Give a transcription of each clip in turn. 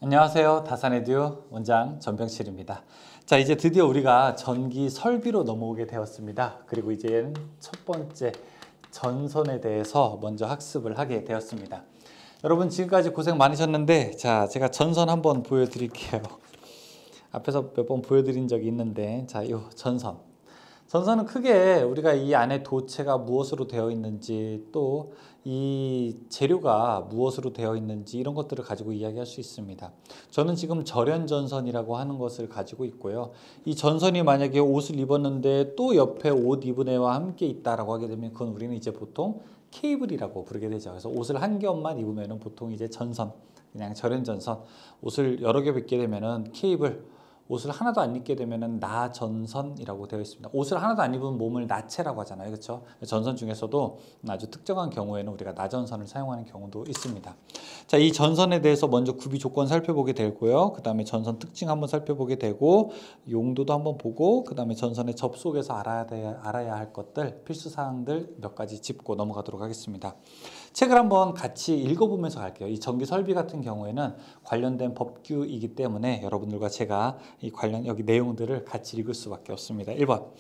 안녕하세요. 다산에듀 원장 전병실입니다. 자, 이제 드디어 우리가 전기 설비로 넘어오게 되었습니다. 그리고 이제 첫 번째 전선에 대해서 먼저 학습을 하게 되었습니다. 여러분 지금까지 고생 많으셨는데, 자, 제가 전선 한번 보여드릴게요. 앞에서 몇 번 보여드린 적이 있는데, 자, 이 전선. 전선은 크게 우리가 이 안에 도체가 무엇으로 되어 있는지, 또 이 재료가 무엇으로 되어 있는지 이런 것들을 가지고 이야기할 수 있습니다. 저는 지금 절연전선이라고 하는 것을 가지고 있고요. 이 전선이 만약에 옷을 입었는데 또 옆에 옷 입은 애와 함께 있다라고 하게 되면 그건 우리는 이제 보통 케이블이라고 부르게 되죠. 그래서 옷을 한 겹만 입으면은 보통 이제 전선, 그냥 절연전선, 옷을 여러 겹 입게 되면은 케이블, 옷을 하나도 안 입게 되면은 나전선이라고 되어 있습니다. 옷을 하나도 안 입은 몸을 나체라고 하잖아요. 그렇죠? 전선 중에서도 아주 특정한 경우에는 우리가 나전선을 사용하는 경우도 있습니다. 자, 이 전선에 대해서 먼저 구비 조건 살펴보게 되고요. 그 다음에 전선 특징 한번 살펴보게 되고, 용도도 한번 보고, 그 다음에 전선에 접속해서 알아야 할 것들, 필수 사항들 몇 가지 짚고 넘어가도록 하겠습니다. 책을 한번 같이 읽어보면서 갈게요. 이 전기 설비 같은 경우에는 관련된 법규이기 때문에 여러분들과 제가 이 관련 여기 내용들을 같이 읽을 수밖에 없습니다. 1번.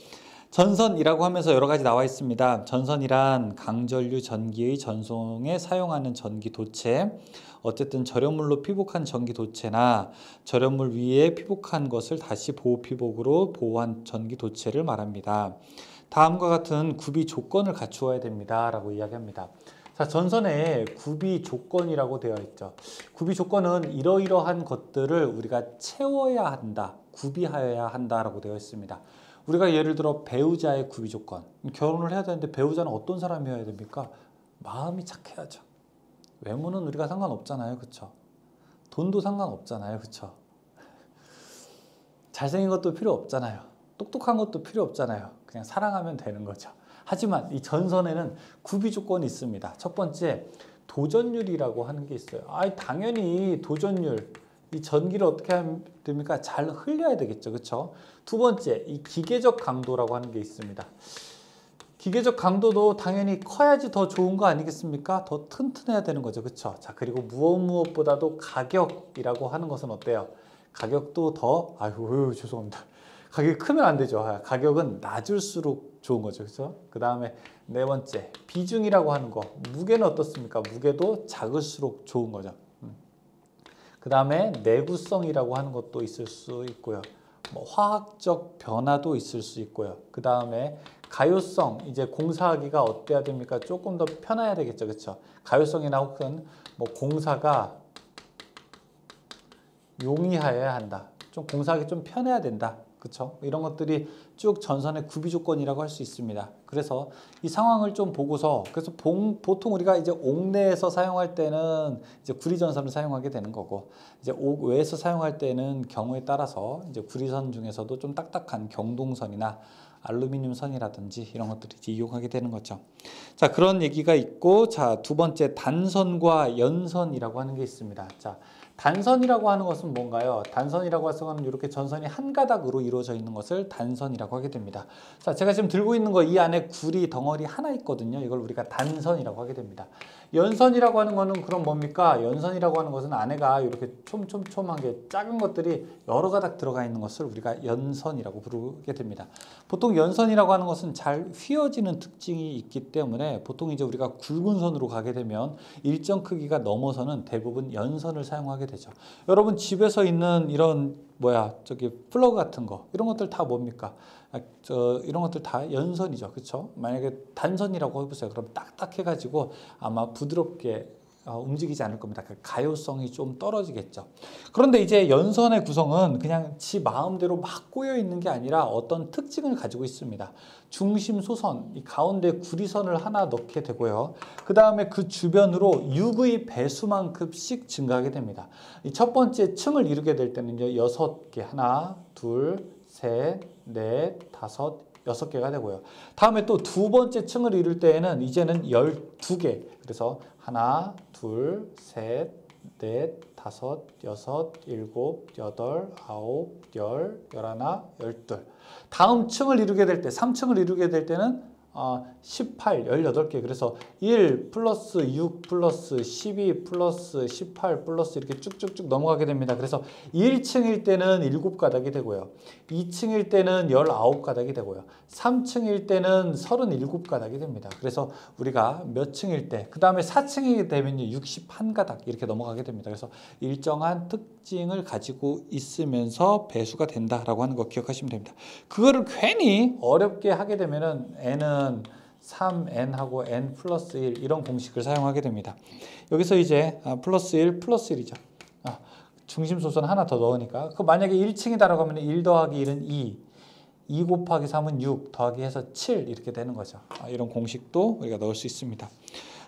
전선이라고 하면서 여러 가지 나와 있습니다. 전선이란 강전류 전기의 전송에 사용하는 전기 도체, 어쨌든 절연물로 피복한 전기 도체나 절연물 위에 피복한 것을 다시 보호 피복으로 보호한 전기 도체를 말합니다. 다음과 같은 구비 조건을 갖추어야 됩니다. 라고 이야기합니다. 자, 전선에 구비 조건이라고 되어 있죠. 구비 조건은 이러이러한 것들을 우리가 채워야 한다, 구비하여야 한다라고 되어 있습니다. 우리가 예를 들어 배우자의 구비 조건, 결혼을 해야 되는데 배우자는 어떤 사람이어야 됩니까? 마음이 착해야죠. 외모는 우리가 상관없잖아요, 그렇죠? 돈도 상관없잖아요, 그렇죠? 잘생긴 것도 필요 없잖아요. 똑똑한 것도 필요 없잖아요. 그냥 사랑하면 되는 거죠. 하지만 이 전선에는 구비 조건이 있습니다. 첫 번째, 도전율이라고 하는 게 있어요. 당연히 도전율, 이 전기를 어떻게 하면 됩니까? 잘 흘려야 되겠죠, 그렇죠? 두 번째, 이 기계적 강도라고 하는 게 있습니다. 기계적 강도도 당연히 커야지 더 좋은 거 아니겠습니까? 더 튼튼해야 되는 거죠, 그렇죠? 자, 그리고 무엇보다도 가격이라고 하는 것은 어때요? 가격도 더, 죄송합니다. 가격이 크면 안 되죠. 가격은 낮을수록 좋은 거죠. 그렇죠? 그 다음에 네 번째, 비중이라고 하는 거. 무게는 어떻습니까? 무게도 작을수록 좋은 거죠. 그 다음에 내구성이라고 하는 것도 있을 수 있고요. 화학적 변화도 있을 수 있고요. 그 다음에 가요성, 이제 공사하기가 어때야 됩니까? 조금 더 편해야 되겠죠. 그렇죠? 가요성이나 혹은 공사가 용이하여야 한다. 좀 공사하기 좀 편해야 된다. 그렇죠? 이런 것들이 쭉 전선의 구비 조건이라고 할 수 있습니다. 그래서 이 상황을 좀 보고서, 그래서 보통 우리가 이제 옥내에서 사용할 때는 이제 구리전선을 사용하게 되는 거고, 이제 옥 외에서 사용할 때는 경우에 따라서 이제 구리선 중에서도 좀 딱딱한 경동선이나 알루미늄 선이라든지 이런 것들을 이제 이용하게 되는 거죠. 자, 그런 얘기가 있고, 자, 두 번째, 단선과 연선이라고 하는 게 있습니다. 자, 단선이라고 하는 것은 뭔가요? 단선이라고 해서 이렇게 전선이 한 가닥으로 이루어져 있는 것을 단선이라고 하게 됩니다. 자, 제가 지금 들고 있는 거 이 안에 구리 덩어리 하나 있거든요. 이걸 우리가 단선이라고 하게 됩니다. 연선이라고 하는 거는 그럼 뭡니까? 연선이라고 하는 것은 안에가 이렇게 촘촘한 게 작은 것들이 여러 가닥 들어가 있는 것을 우리가 연선이라고 부르게 됩니다. 보통 연선이라고 하는 것은 잘 휘어지는 특징이 있기 때문에 보통 이제 우리가 굵은 선으로 가게 되면 일정 크기가 넘어서는 대부분 연선을 사용하게 되죠. 여러분 집에서 있는 이런 플러그 같은 거, 이런 것들 다 뭡니까? 이런 것들 다 연선이죠. 그렇죠? 만약에 단선이라고 해보세요. 그럼 딱딱해가지고 아마 부드럽게 움직이지 않을 겁니다. 가요성이 좀 떨어지겠죠. 그런데 이제 연선의 구성은 그냥 지 마음대로 막 꼬여 있는 게 아니라 어떤 특징을 가지고 있습니다. 중심 소선, 이 가운데 구리선을 하나 넣게 되고요. 그 다음에 그 주변으로 6의 배수만큼씩 증가하게 됩니다. 이 첫 번째 층을 이루게 될 때는요, 6개, 하나, 둘, 셋, 넷, 다섯, 6개가 되고요. 다음에 또 두 번째 층을 이룰 때에는 이제는 12개. 그래서 하나, 둘, 셋, 넷, 다섯, 여섯, 일곱, 여덟, 아홉, 열, 열하나, 열둘. 다음 층을 이루게 될 때, 3층을 이루게 될 때는 18, 18개. 그래서 1 플러스 6 플러스 12 플러스 18 플러스 이렇게 쭉쭉쭉 넘어가게 됩니다. 그래서 1층일 때는 7가닥이 되고요. 2층일 때는 19가닥이 되고요. 3층일 때는 37가닥이 됩니다. 그래서 우리가 몇 층일 때, 그 다음에 4층이 되면 61가닥 이렇게 넘어가게 됩니다. 그래서 일정한 특징을 가지고 있으면서 배수가 된다라고 하는 거 기억하시면 됩니다. 그거를 괜히 어렵게 하게 되면은 n은 3n하고 n 플러스 1 이런 공식을 사용하게 됩니다. 여기서 이제 플러스 1 플러스 1이죠. 중심소수는 하나 더 넣으니까 그 만약에 1층이다라고 하면 1 더하기 1은 2 곱하기 3은 6 더하기 해서 7 이렇게 되는 거죠. 이런 공식도 우리가 넣을 수 있습니다.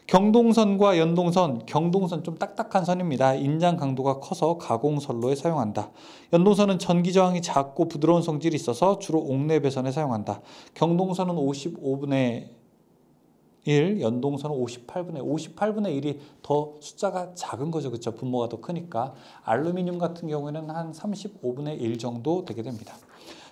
경동선과 연동선, 경동선 좀 딱딱한 선입니다. 인장 강도가 커서 가공선로에 사용한다. 연동선은 전기 저항이 작고 부드러운 성질이 있어서 주로 옥내 배선에 사용한다. 경동선은 55분의 1, 연동선은 58분의 1이 더 숫자가 작은 거죠. 그렇죠? 분모가 더 크니까. 알루미늄 같은 경우에는 한 35분의 1 정도 되게 됩니다.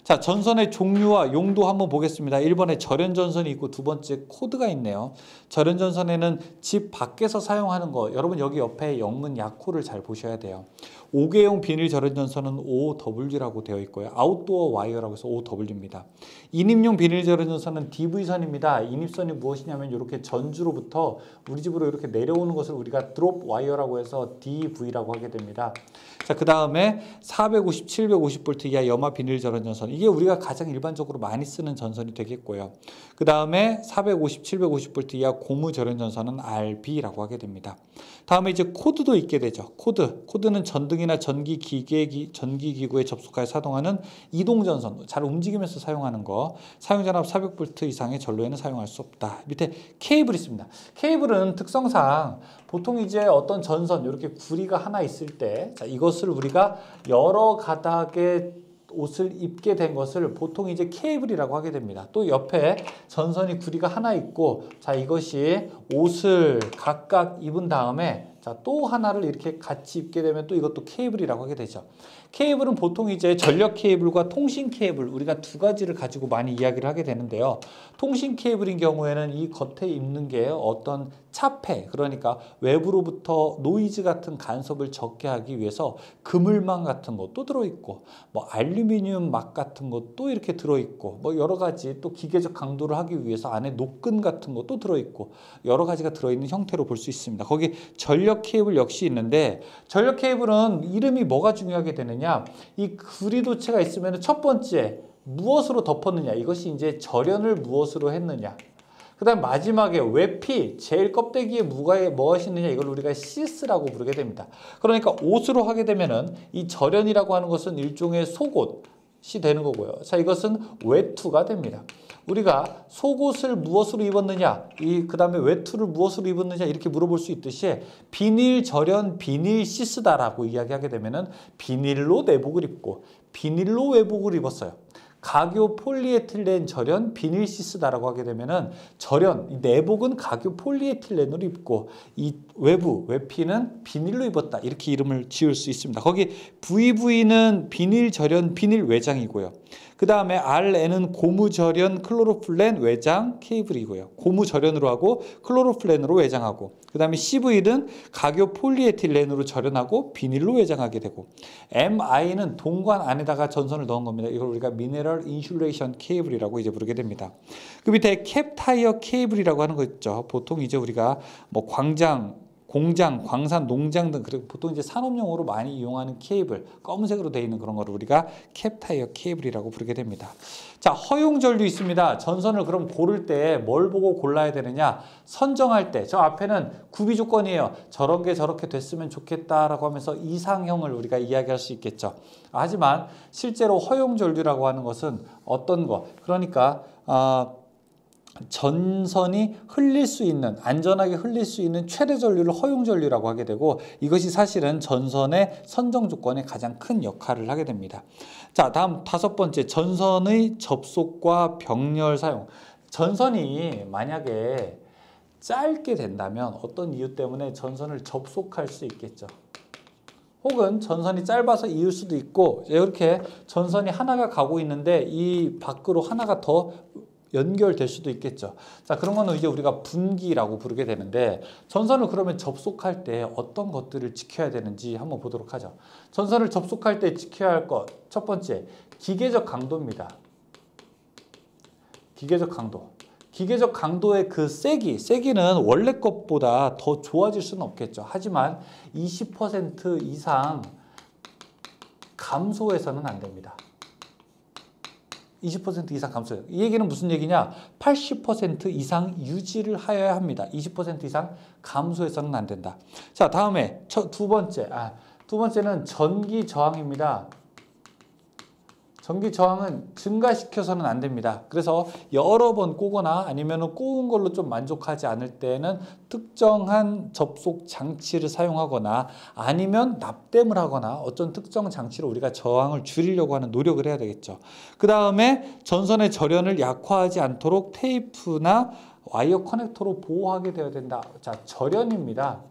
자, 전선의 종류와 용도 한번 보겠습니다. 1번에 절연전선이 있고 두 번째 코드가 있네요. 절연전선에는 집 밖에서 사용하는 거, 여러분 여기 옆에 영문 약호를 잘 보셔야 돼요. 5개용 비닐 절연전선은 OW라고 되어 있고요. 아웃도어 와이어라고 해서 OW입니다. 인입용 비닐 절연전선은 DV선입니다. 인입선이 무엇이냐면 이렇게 전주로부터 우리 집으로 이렇게 내려오는 것을 우리가 드롭 와이어라고 해서 DV라고 하게 됩니다. 자, 그 다음에 450, 750V 이하 염화 비닐 절연전선, 이게 우리가 가장 일반적으로 많이 쓰는 전선이 되겠고요. 그 다음에 450, 750V 이하 고무 절연전선은 RB라고 하게 됩니다. 다음에 이제 코드도 있게 되죠. 코드는 전등이나 전기기구에 접속하여 사동하는 이동전선, 잘 움직이면서 사용하는 거, 사용전압 400V 이상의 전로에는 사용할 수 없다. 밑에 케이블 있습니다. 케이블은 특성상 보통 이제 어떤 전선, 이렇게 구리가 하나 있을 때, 자, 이것을 우리가 여러 가닥의 옷을 입게 된 것을 보통 이제 케이블이라고 하게 됩니다. 또 옆에 전선이 구리가 하나 있고, 자, 이것이 옷을 각각 입은 다음에 자, 또 하나를 이렇게 같이 입게 되면 또 이것도 케이블이라고 하게 되죠. 케이블은 보통 이제 전력 케이블과 통신 케이블, 우리가 두 가지를 가지고 많이 이야기를 하게 되는데요. 통신 케이블인 경우에는 이 겉에 입는 게 어떤 차폐, 그러니까 외부로부터 노이즈 같은 간섭을 적게 하기 위해서 그물망 같은 것도 들어있고, 뭐 알루미늄 막 같은 것도 이렇게 들어있고, 뭐 여러 가지 또 기계적 강도를 하기 위해서 안에 노끈 같은 것도 들어있고, 여러 가지가 들어있는 형태로 볼 수 있습니다. 거기 전력 케이블 역시 있는데, 전력 케이블은 이름이 뭐가 중요하게 되느냐, 이 구리도체가 있으면 첫 번째 무엇으로 덮었느냐, 이것이 이제 절연을 무엇으로 했느냐, 그 다음 마지막에 외피, 제일 껍데기에 무엇이 있느냐, 이걸 우리가 시스라고 부르게 됩니다. 그러니까 옷으로 하게 되면은 이 절연이라고 하는 것은 일종의 속옷이 되는 거고요. 자, 이것은 외투가 됩니다. 우리가 속옷을 무엇으로 입었느냐, 그 다음에 외투를 무엇으로 입었느냐 이렇게 물어볼 수 있듯이 비닐 절연, 비닐 시스다라고 이야기하게 되면은 비닐로 내복을 입고 비닐로 외복을 입었어요. 가교 폴리에틸렌 절연 비닐시스다라고 하게 되면은 절연, 이 내복은 가교 폴리에틸렌으로 입고 이 외피는 비닐로 입었다, 이렇게 이름을 지을 수 있습니다. 거기 VV는 비닐 절연 비닐 외장이고요. 그 다음에 RN은 고무 절연 클로로플렌 외장 케이블이고요. 고무 절연으로 하고 클로로플렌으로 외장하고, 그 다음에 CV는 가교 폴리에틸렌으로 절연하고 비닐로 외장하게 되고, MI는 동관 안에다가 전선을 넣은 겁니다. 이걸 우리가 미네랄 인슐레이션 케이블이라고 이제 부르게 됩니다. 그 밑에 캡 타이어 케이블이라고 하는 거 있죠. 보통 이제 우리가 뭐 공장, 광산, 농장 등 보통 이제 산업용으로 많이 이용하는 케이블, 검은색으로 되어 있는 그런 거를 우리가 캡 타이어 케이블이라고 부르게 됩니다. 자, 허용 전류 있습니다. 전선을 그럼 고를 때 뭘 보고 골라야 되느냐? 선정할 때, 저 앞에는 구비 조건이에요. 저런 게 저렇게 됐으면 좋겠다라고 하면서 이상형을 우리가 이야기할 수 있겠죠. 하지만 실제로 허용 전류라고 하는 것은 어떤 거? 그러니까 전선이 흘릴 수 있는, 안전하게 흘릴 수 있는 최대 전류를 허용 전류라고 하게 되고, 이것이 사실은 전선의 선정 조건에 가장 큰 역할을 하게 됩니다. 자, 다음 5번째, 전선의 접속과 병렬 사용. 전선이 만약에 짧게 된다면 어떤 이유 때문에 전선을 접속할 수 있겠죠. 혹은 전선이 짧아서 이을 수도 있고, 이렇게 전선이 하나가 가고 있는데 이 밖으로 하나가 더 연결될 수도 있겠죠. 자, 그런 거는 이제 우리가 분기라고 부르게 되는데 전선을 그러면 접속할 때 어떤 것들을 지켜야 되는지 한번 보도록 하죠. 전선을 접속할 때 지켜야 할 것, 첫 번째, 기계적 강도입니다. 기계적 강도. 기계적 강도의 그 세기는 원래 것보다 더 좋아질 수는 없겠죠. 하지만 20% 이상 감소해서는 안 됩니다. 20% 이상 감소해요. 이 얘기는 무슨 얘기냐? 80% 이상 유지를 하여야 합니다. 20% 이상 감소해서는 안 된다. 자, 다음에 두 번째는 전기 저항입니다. 전기 저항은 증가시켜서는 안 됩니다. 그래서 여러 번 꼬거나 아니면 꼬은 걸로 좀 만족하지 않을 때는 특정한 접속 장치를 사용하거나 아니면 납땜을 하거나 어떤 특정 장치로 우리가 저항을 줄이려고 하는 노력을 해야 되겠죠. 그 다음에 전선의 절연을 약화하지 않도록 테이프나 와이어 커넥터로 보호하게 되어야 된다. 자, 절연입니다.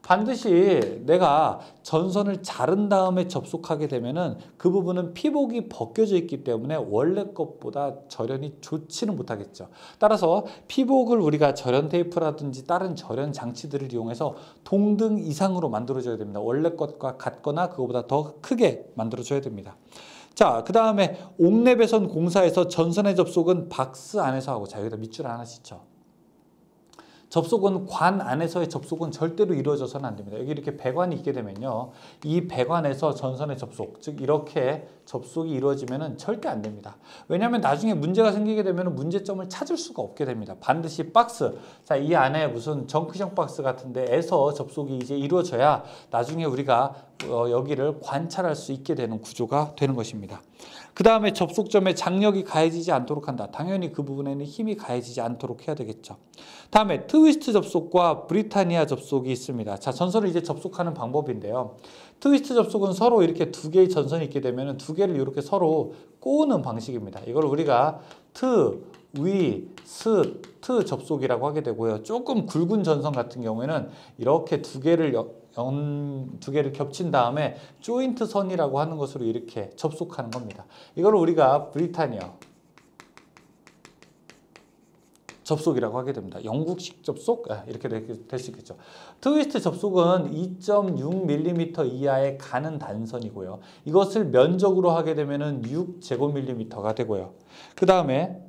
반드시 내가 전선을 자른 다음에 접속하게 되면은 그 부분은 피복이 벗겨져 있기 때문에 원래 것보다 절연이 좋지는 못하겠죠. 따라서 피복을 우리가 절연 테이프라든지 다른 절연 장치들을 이용해서 동등 이상으로 만들어줘야 됩니다. 원래 것과 같거나 그거보다 더 크게 만들어줘야 됩니다. 자, 그 다음에 옥내배선 공사에서 전선의 접속은 박스 안에서 하고, 자, 여기다 밑줄 하나 씻죠. 접속은 관 안에서의 접속은 절대로 이루어져서는 안 됩니다. 여기 이렇게 배관이 있게 되면요, 이 배관에서 전선의 접속, 즉 이렇게 접속이 이루어지면은 절대 안 됩니다. 왜냐하면 나중에 문제가 생기게 되면 문제점을 찾을 수가 없게 됩니다. 반드시 박스, 자, 이 안에 무슨 정크션 박스 같은 데에서 접속이 이제 이루어져야 나중에 우리가 여기를 관찰할 수 있게 되는 구조가 되는 것입니다. 그 다음에 접속점에 장력이 가해지지 않도록 한다. 당연히 그 부분에는 힘이 가해지지 않도록 해야 되겠죠. 다음에 트위스트 접속과 브리타니아 접속이 있습니다. 자, 전선을 이제 접속하는 방법인데요. 트위스트 접속은 서로 이렇게 두 개의 전선이 있게 되면 두 개를 이렇게 서로 꼬는 방식입니다. 이걸 우리가 트위스트 접속이라고 하게 되고요. 조금 굵은 전선 같은 경우에는 이렇게 두 개를 겹친 다음에 조인트 선이라고 하는 것으로 이렇게 접속하는 겁니다. 이걸 우리가 브리타니아 접속이라고 하게 됩니다. 영국식 접속? 이렇게 될 수 있겠죠. 트위스트 접속은 2.6mm 이하의 가는 단선이고요. 이것을 면적으로 하게 되면 6제곱밀리미터가 되고요. 그 다음에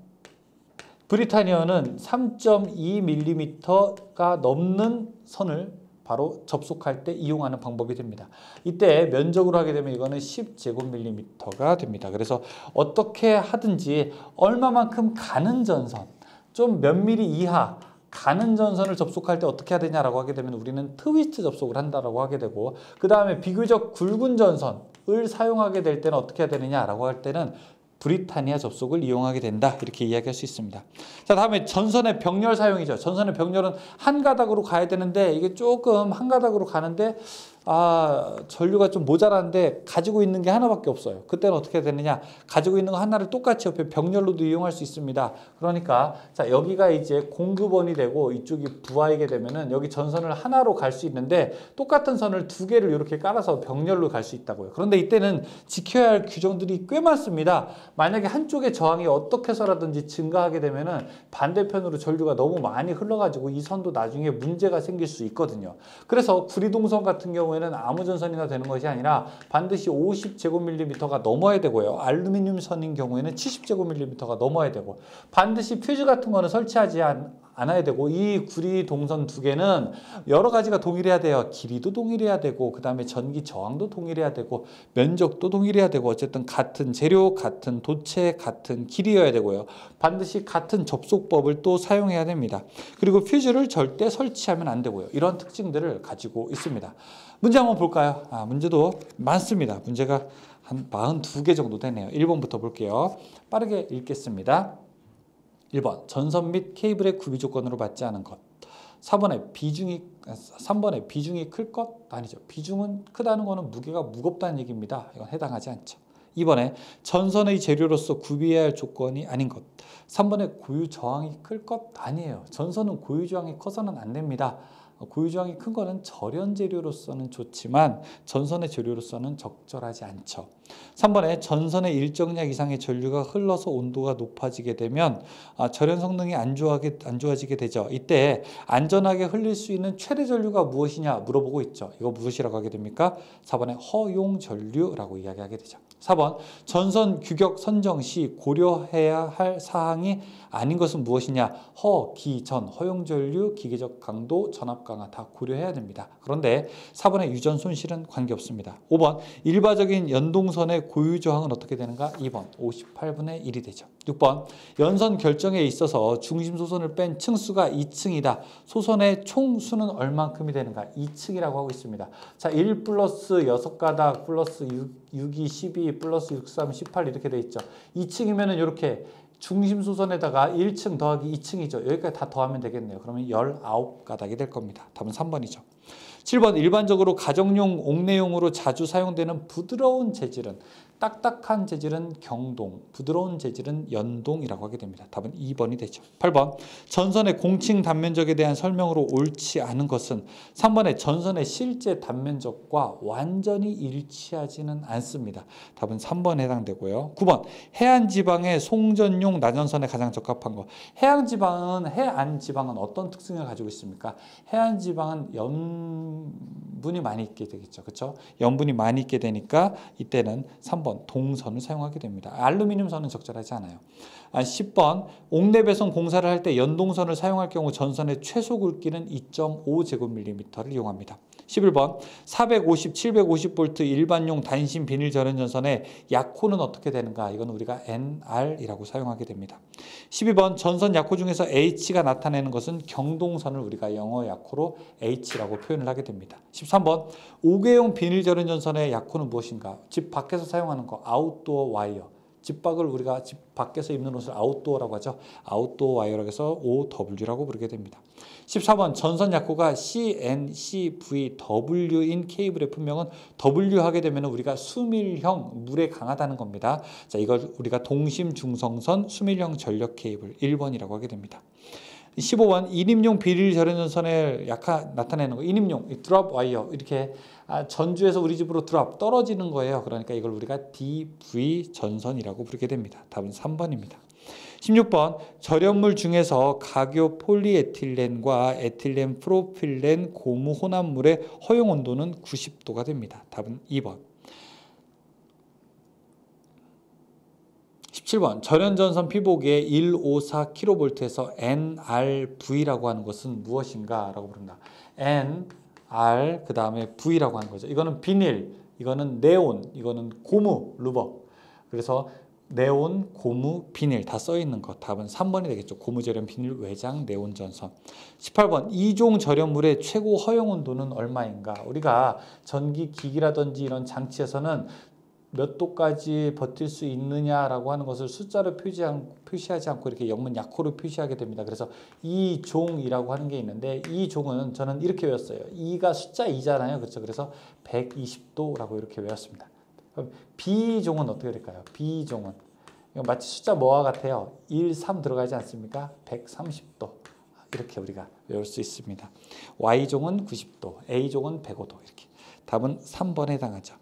브리타니아는 3.2mm가 넘는 선을 바로 접속할 때 이용하는 방법이 됩니다. 이때 면적으로 하게 되면 이거는 10제곱밀리미터가 됩니다. 그래서 어떻게 하든지 얼마만큼 가는 전선, 좀 몇 미리 이하 가는 전선을 접속할 때 어떻게 해야 되냐라고 하게 되면 우리는 트위스트 접속을 한다라고 하게 되고, 그 다음에 비교적 굵은 전선을 사용하게 될 때는 어떻게 해야 되느냐라고 할 때는 브리타니아 접속을 이용하게 된다, 이렇게 이야기할 수 있습니다. 자, 다음에 전선의 병렬 사용이죠. 전선의 병렬은 한 가닥으로 가야 되는데 이게 조금 한 가닥으로 가는데 전류가 좀 모자란데 가지고 있는 게 하나밖에 없어요. 그때는 어떻게 되느냐? 가지고 있는 거 하나를 똑같이 옆에 병렬로도 이용할 수 있습니다. 그러니까 자, 여기가 이제 공급원이 되고 이쪽이 부하이게 되면은 여기 전선을 하나로 갈 수 있는데 똑같은 선을 두 개를 이렇게 깔아서 병렬로 갈 수 있다고요. 그런데 이때는 지켜야 할 규정들이 꽤 많습니다. 만약에 한쪽의 저항이 어떻게 해서라든지 증가하게 되면은 반대편으로 전류가 너무 많이 흘러가지고 이 선도 나중에 문제가 생길 수 있거든요. 그래서 구리동선 같은 경우에는 아무 전선이나 되는 것이 아니라 반드시 50제곱밀리미터가 넘어야 되고요. 알루미늄 선인 경우에는 70제곱밀리미터가 넘어야 되고, 반드시 퓨즈 같은 거는 설치하지 않아야 되고, 이 구리 동선 두 개는 여러 가지가 동일해야 돼요. 길이도 동일해야 되고, 그 다음에 전기 저항도 동일해야 되고, 면적도 동일해야 되고, 어쨌든 같은 재료, 같은 도체, 같은 길이여야 되고요. 반드시 같은 접속법을 또 사용해야 됩니다. 그리고 퓨즈를 절대 설치하면 안 되고요. 이런 특징들을 가지고 있습니다. 문제 한번 볼까요? 문제도 많습니다. 문제가 한 42개 정도 되네요. 1번부터 볼게요. 빠르게 읽겠습니다. 1번, 전선 및 케이블의 구비 조건으로 맞지 않은 것. 3번에 비중이 클 것? 아니죠. 비중은 크다는 것은 무게가 무겁다는 얘기입니다. 이건 해당하지 않죠. 2번에 전선의 재료로서 구비해야 할 조건이 아닌 것. 3번에 고유 저항이 클 것? 아니에요. 전선은 고유 저항이 커서는 안 됩니다. 고유 저항이 큰 거는 절연 재료로서는 좋지만 전선의 재료로서는 적절하지 않죠. 3번에 전선에 일정량 이상의 전류가 흘러서 온도가 높아지게 되면 절연 성능이 안 좋아지게 되죠. 이때 안전하게 흘릴 수 있는 최대 전류가 무엇이냐 물어보고 있죠. 이거 무엇이라고 하게 됩니까? 4번에 허용 전류라고 이야기하게 되죠. 4번 전선 규격 선정 시 고려해야 할 사항이 아닌 것은 무엇이냐? 기전, 허용전류, 기계적 강도, 전압 강화 다 고려해야 됩니다. 그런데 4번의 유전 손실은 관계없습니다. 5번 일반적인 연동선의 고유 저항은 어떻게 되는가? 2번 58분의 1이 되죠. 6번 연선 결정에 있어서 중심 소선을 뺀 층수가 2층이다. 소선의 총 수는 얼만큼이 되는가? 2층이라고 하고 있습니다. 자, 1 플러스 6가닥 플러스 6이 12 플러스 6, 3, 18 이렇게 돼 있죠. 2층이면은 이렇게 중심 소선에다가 1층 더하기 2층이죠. 여기까지 다 더하면 되겠네요. 그러면 19가닥이 될 겁니다. 답은 3번이죠. 7번 일반적으로 가정용 옥내용으로 자주 사용되는 부드러운 재질은 딱딱한 재질은 경동, 부드러운 재질은 연동이라고 하게 됩니다. 답은 2번이 되죠. 8번 전선의 공칭 단면적에 대한 설명으로 옳지 않은 것은 3번의 전선의 실제 단면적과 완전히 일치하지는 않습니다. 답은 3번에 해당되고요. 9번 해안지방의 송전용 나전선에 가장 적합한 것. 해안지방은 어떤 특징을 가지고 있습니까? 해안지방은 염분이 많이 있게 되겠죠. 그렇죠? 염분이 많이 있게 되니까 이때는 3번 동선을 사용하게 됩니다. 알루미늄 선은 적절하지 않아요. 10번 옥내 배선 공사를 할 때 연동선을 사용할 경우 전선의 최소 굵기는 2.5제곱밀리미터를 이용합니다. 11번 450, 750V 일반용 단심 비닐 절연 전선의 약호는 어떻게 되는가? 이건 우리가 NR이라고 사용하게 됩니다. 12번 전선 약호 중에서 H가 나타내는 것은 경동선을 우리가 영어 약호로 H라고 표현을 하게 됩니다. 13번 5개용 비닐 절연 전선의 약호는 무엇인가? 집 밖에서 사용하는 거 아웃도어 와이어. 집 밖을 우리가 집 밖에서 입는 옷을 아웃도어라고 하죠. 아웃도어 와이어라고 해서 OW라고 부르게 됩니다. 14번 전선 약호가 CNCVW인 케이블의 분명은 W 하게 되면 우리가 수밀형 물에 강하다는 겁니다. 자, 이걸 우리가 동심 중성선 수밀형 전력 케이블 1번이라고 하게 됩니다. 15번 인임용 비닐 절연 전선에 나타내는 거. 인임용 드롭 와이어 이렇게 전주에서 우리 집으로 드롭 떨어지는 거예요. 그러니까 이걸 우리가 DV 전선이라고 부르게 됩니다. 답은 3번입니다. 16번 절연물 중에서 각유 폴리에틸렌과 에틸렌 프로필렌 고무 혼합물의 허용 온도는 90도가 됩니다. 답은 2번. 17번 절연전선 피복의 154kV에서 NRV라고 하는 것은 무엇인가? 라고 부릅니다. NR 그 다음에 V라고 하는 거죠. 이거는 비닐, 이거는 네온, 이거는 고무, 루버. 그래서 네온, 고무, 비닐 다 써있는 것. 답은 3번이 되겠죠. 고무절연 비닐 외장 네온 전선. 18번 2종 절연물의 최고 허용 온도는 얼마인가? 우리가 전기기기라든지 이런 장치에서는 몇 도까지 버틸 수 있느냐라고 하는 것을 숫자로 표시하지 않고 이렇게 영문 약호로 표시하게 됩니다. 그래서 2종이라고 하는 게 있는데 이 종은 저는 이렇게 외웠어요. 2가 숫자 2잖아요. 그렇죠? 그래서 120도라고 이렇게 외웠습니다. 그럼 B종은 어떻게 될까요? B종은 마치 숫자 뭐와 같아요? 1, 3 들어가지 않습니까? 130도 이렇게 우리가 외울 수 있습니다. Y종은 90도, A종은 105도 이렇게. 답은 3번에 해당하죠.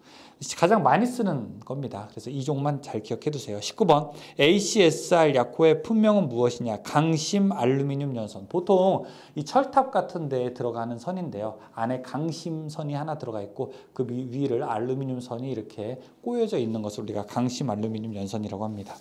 가장 많이 쓰는 겁니다. 그래서 이 종만 잘 기억해 두세요. 19번 ACSR 약호의 품명은 무엇이냐? 강심 알루미늄 연선. 보통 이 철탑 같은 데에 들어가는 선인데요. 안에 강심선이 하나 들어가 있고 그 위를 알루미늄 선이 이렇게 꼬여져 있는 것을 우리가 강심 알루미늄 연선이라고 합니다.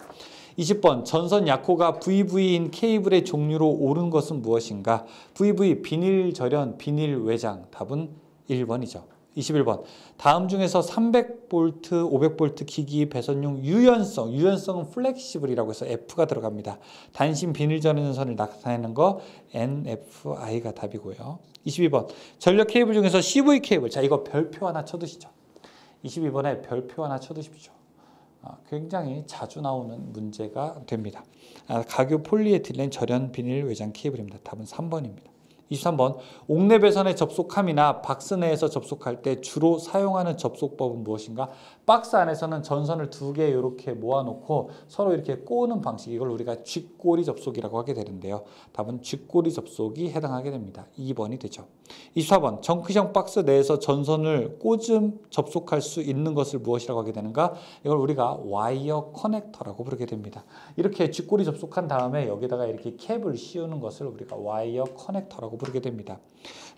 20번 전선 약호가 VV인 케이블의 종류로 옳은 것은 무엇인가? VV 비닐 절연 비닐 외장. 답은 1번이죠. 21번 다음 중에서 300V, 500V 기기 배선용 유연성은 플렉시블이라고 해서 F가 들어갑니다. 단심 비닐 절연선을 나타내는 거 NFI가 답이고요. 22번 전력 케이블 중에서 CV 케이블. 자, 이거 별표 하나 쳐두시죠. 22번에 별표 하나 쳐두십시오. 굉장히 자주 나오는 문제가 됩니다. 각유 폴리에틸렌 절연 비닐 외장 케이블입니다. 답은 3번입니다. 23번 옥내배선에 접속함이나 박스 내에서 접속할 때 주로 사용하는 접속법은 무엇인가? 박스 안에서는 전선을 두 개 이렇게 모아놓고 서로 이렇게 꼬는 방식, 이걸 우리가 쥐꼬리 접속이라고 하게 되는데요. 답은 쥐꼬리 접속이 해당하게 됩니다. 2번이 되죠. 24번 정크형 박스 내에서 전선을 꽂음 접속할 수 있는 것을 무엇이라고 하게 되는가? 이걸 우리가 와이어 커넥터라고 부르게 됩니다. 이렇게 쥐꼬리 접속한 다음에 여기다가 이렇게 캡을 씌우는 것을 우리가 와이어 커넥터라고 부르게 됩니다.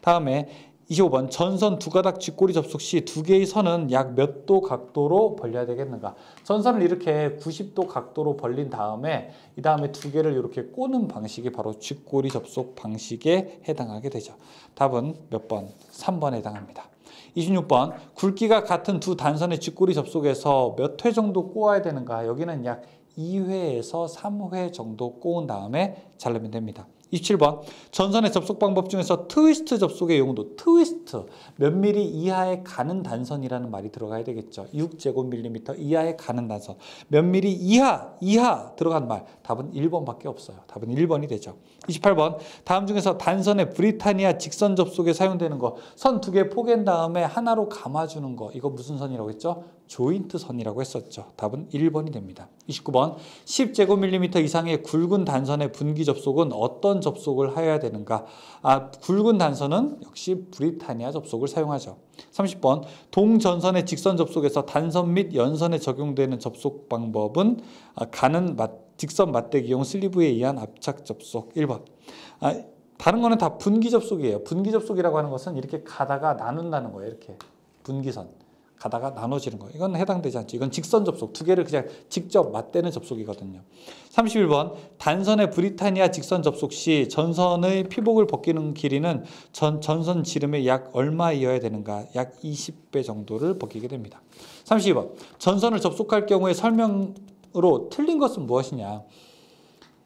다음에 25번 전선 두 가닥 쥐꼬리 접속 시 두 개의 선은 약 몇 도 각도로 벌려야 되겠는가? 전선을 이렇게 90도 각도로 벌린 다음에 이 다음에 두 개를 이렇게 꼬는 방식이 바로 쥐꼬리 접속 방식에 해당하게 되죠. 답은 몇 번? 3번에 해당합니다. 26번 굵기가 같은 두 단선의 쥐꼬리 접속에서 몇 회 정도 꼬아야 되는가? 여기는 약 2회에서 3회 정도 꼬은 다음에 자르면 됩니다. 27번 전선의 접속 방법 중에서 트위스트 접속의 용도, 트위스트 몇 미리 이하에 가는 단선이라는 말이 들어가야 되겠죠. 6제곱밀리미터 이하에 가는 단선, 몇 미리 이하 들어간 말, 답은 1번밖에 없어요. 답은 1번이 되죠. 28번 다음 중에서 단선의 브리타니아 직선 접속에 사용되는 거, 선 두 개 포갠 다음에 하나로 감아주는 거, 이거 무슨 선이라고 했죠? 조인트 선이라고 했었죠. 답은 1번이 됩니다. 29번 10제곱밀리미터 이상의 굵은 단선의 분기 접속은 어떤 접속을 해야 되는가? 굵은 단선은 역시 브리타니아 접속을 사용하죠. 30번 동전선의 직선 접속에서 단선 및 연선에 적용되는 접속 방법은 직선 맞대기용 슬리브에 의한 압착 접속. 1번 다른 거는 다 분기 접속이에요. 분기 접속이라고 하는 것은 이렇게 가다가 나눈다는 거예요. 이렇게 분기선 가다가 나눠지는 거예요. 이건 해당되지 않죠. 이건 직선 접속, 두 개를 그냥 직접 맞대는 접속이거든요. 31번 단선의 브리타니아 직선 접속 시 전선의 피복을 벗기는 길이는 전선 지름의 약 얼마이어야 되는가? 약 20배 정도를 벗기게 됩니다. 32번 전선을 접속할 경우에 설명으로 틀린 것은 무엇이냐?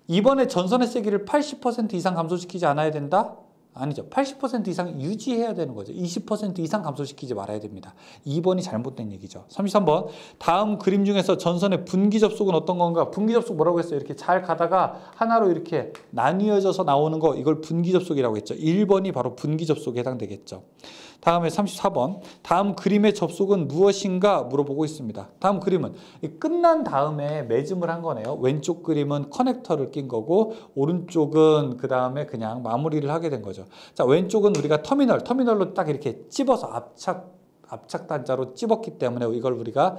이번에 전선의 세기를 80% 이상 감소시키지 않아야 된다? 아니죠. 80% 이상 유지해야 되는 거죠. 20% 이상 감소시키지 말아야 됩니다. 2번이 잘못된 얘기죠. 33번 다음 그림 중에서 전선의 분기 접속은 어떤 건가? 분기 접속 뭐라고 했어요? 이렇게 잘 가다가 하나로 이렇게 나뉘어져서 나오는 거, 이걸 분기 접속이라고 했죠. 1번이 바로 분기 접속에 해당되겠죠. 다음에 34번 다음 그림의 접속은 무엇인가 물어보고 있습니다. 다음 그림은 끝난 다음에 매짐을 한 거네요. 왼쪽 그림은 커넥터를 낀 거고 오른쪽은 그 다음에 그냥 마무리를 하게 된 거죠. 자, 왼쪽은 우리가 터미널로 딱 이렇게 찝어서 압착 단자로 찝었기 때문에 이걸 우리가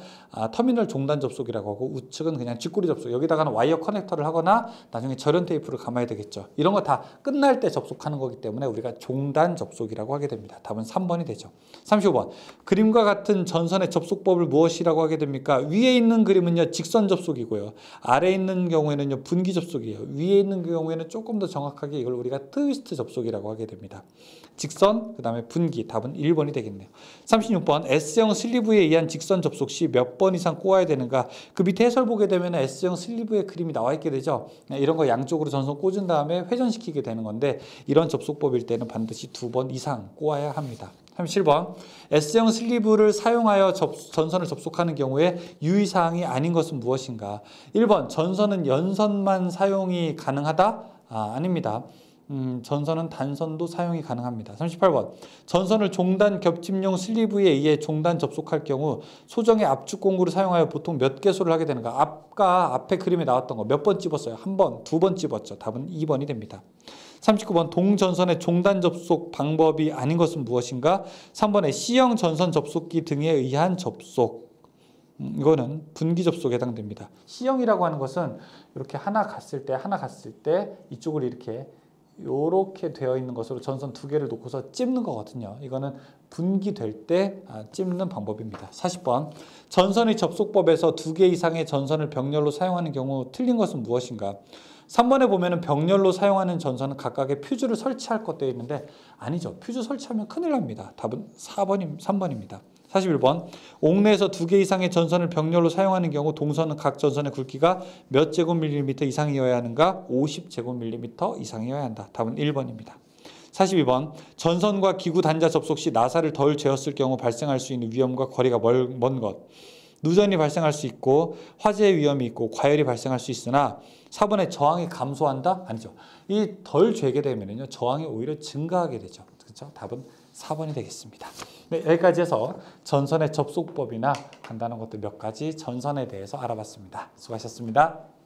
터미널 종단 접속이라고 하고, 우측은 그냥 쥐꼬리 접속, 여기다가는 와이어 커넥터를 하거나 나중에 절연 테이프를 감아야 되겠죠. 이런 거 다 끝날 때 접속하는 거기 때문에 우리가 종단 접속이라고 하게 됩니다. 답은 3번이 되죠. 35번 그림과 같은 전선의 접속법을 무엇이라고 하게 됩니까? 위에 있는 그림은요 직선 접속이고요, 아래에 있는 경우에는요 분기 접속이에요. 위에 있는 경우에는 조금 더 정확하게 이걸 우리가 트위스트 접속이라고 하게 됩니다. 직선, 그 다음에 분기, 답은 1번이 되겠네요. 36번 S형 슬리브에 의한 직선 접속 시 몇 번 이상 꼬아야 되는가? 그 밑에 해설 보게 되면 S형 슬리브의 그림이 나와 있게 되죠. 이런 거 양쪽으로 전선 꽂은 다음에 회전시키게 되는 건데, 이런 접속법일 때는 반드시 2번 이상 꼬아야 합니다. 37번 S형 슬리브를 사용하여 전선을 접속하는 경우에 유의사항이 아닌 것은 무엇인가? 1번 전선은 연선만 사용이 가능하다? 아닙니다. 전선은 단선도 사용이 가능합니다. 38번 전선을 종단 겹침용 슬리브에 의해 종단 접속할 경우 소정의 압축 공구를 사용하여 보통 몇 개소를 하게 되는가? 아까 앞에 그림에 나왔던 거 몇 번 찝었어요? 한 번, 두 번 찝었죠. 답은 2번이 됩니다. 39번 동전선의 종단 접속 방법이 아닌 것은 무엇인가? 3번에 C형 전선 접속기 등에 의한 접속, 이거는 분기 접속에 해당됩니다. C형이라고 하는 것은 이렇게 하나 갔을 때 이쪽을 이렇게 되어 있는 것으로 전선 두 개를 놓고서 찝는 거거든요. 이거는 분기될 때 찝는 방법입니다. 40번 전선의 접속법에서 두 개 이상의 전선을 병렬로 사용하는 경우 틀린 것은 무엇인가? 3번에 보면은 병렬로 사용하는 전선은 각각의 퓨즈를 설치할 것 되어 있는데, 아니죠. 퓨즈 설치하면 큰일 납니다. 답은 3번입니다. 41번 옥내에서 두 개 이상의 전선을 병렬로 사용하는 경우 동선은 각 전선의 굵기가 몇 제곱밀리미터 이상이어야 하는가? 50제곱밀리미터 이상이어야 한다. 답은 1번입니다. 42번 전선과 기구 단자 접속 시 나사를 덜 재었을 경우 발생할 수 있는 위험과 거리가 먼 것. 누전이 발생할 수 있고 화재 위험이 있고 과열이 발생할 수 있으나 4번에 저항이 감소한다? 아니죠. 이 덜 죄게 되면요 저항이 오히려 증가하게 되죠. 그렇죠? 답은 4번이 되겠습니다. 네, 여기까지 해서 전선의 접속법이나 간단한 것들 몇 가지 전선에 대해서 알아봤습니다. 수고하셨습니다.